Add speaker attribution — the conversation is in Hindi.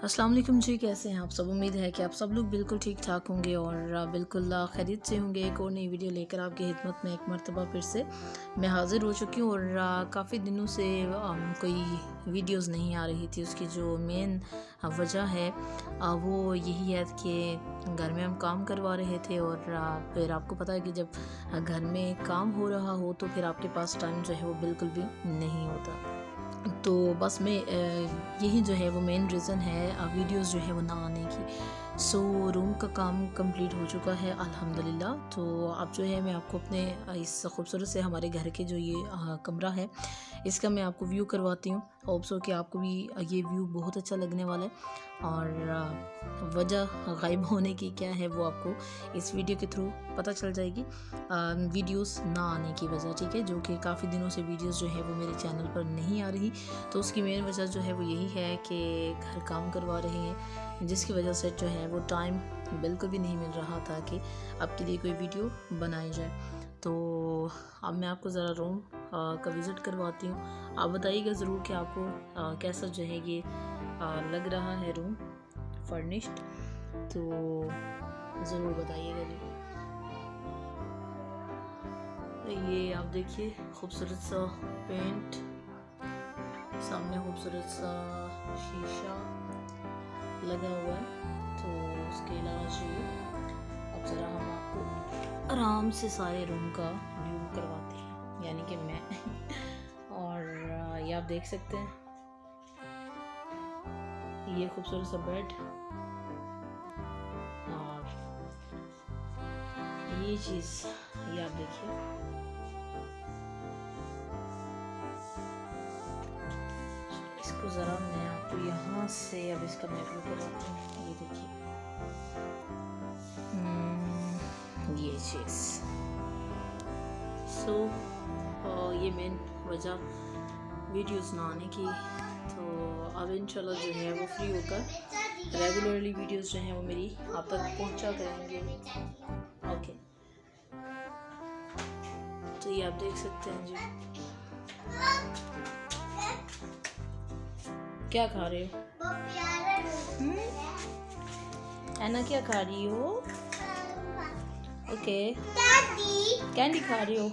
Speaker 1: अस्सलाम वालेकुम जी, कैसे हैं आप सब। उम्मीद है कि आप सब लोग बिल्कुल ठीक ठाक होंगे और बिल्कुल खैरियत से होंगे। एक और नई वीडियो लेकर आपकी खिदमत में एक मरतबा फिर से मैं हाज़िर हो चुकी हूँ और काफ़ी दिनों से कोई वीडियोस नहीं आ रही थी। उसकी जो मेन वजह है वो यही है कि घर में हम काम करवा रहे थे और फिर आपको पता है कि जब घर में काम हो रहा हो तो फिर आपके पास टाइम जो है वो बिल्कुल भी नहीं होता। तो बस मैं यही जो है वो मेन रीज़न है वीडियोस जो है वो ना आने की। सो रूम का काम कंप्लीट हो चुका है अल्हम्दुलिल्लाह। तो अब जो है मैं आपको अपने इस खूबसूरत से हमारे घर के जो ये कमरा है इसका मैं आपको व्यू करवाती हूँ। होप सो कि आपको भी ये व्यू बहुत अच्छा लगने वाला है और वजह गायब होने की क्या है वो आपको इस वीडियो के थ्रू पता चल जाएगी। वीडियोस ना आने की वजह, ठीक है, जो कि काफ़ी दिनों से वीडियोस जो है वो मेरे चैनल पर नहीं आ रही। तो उसकी मेन वजह जो है वो यही है कि घर काम करवा रहे हैं, जिसकी वजह से जो है वो टाइम बिल्कुल भी नहीं मिल रहा था कि आपके लिए कोई वीडियो बनाई जाए। तो अब मैं आपको ज़रा रूम का विज़िट करवाती हूँ। आप बताइएगा ज़रूर कि आपको कैसा जो है ये लग रहा है रूम फर्निश्ड, तो ज़रूर बताइएगा जी। तो ये आप देखिए खूबसूरत सा पेंट, सामने खूबसूरत सा शीशा लगा हुआ है। तो उसके अलावा जो अब ज़रा हम आपको आराम से सारे रूम का व्यू करवाते हैं, यानी कि मैं और ये आप देख सकते हैं ये खूबसूरत सा बेड और ये चीज़ ये आप देखिए। इसको ज़रा मैं आपको यहाँ से अब इसका मैं व्यू करवाती हूँ। ये देखिए ये चीज़। सो ये मेन वजह वीडियोस ना आने की। तो अब इंशाल्लाह जो है वो फ्री होकर रेगुलरली वीडियोस जो हैं वो मेरी आप तक पहुंचा करेंगे। ओके, तो ये आप देख सकते हैं जी। क्या खा रहे हो? ऐना क्या खा रही हो? ओके, कैंडी खा रही हो?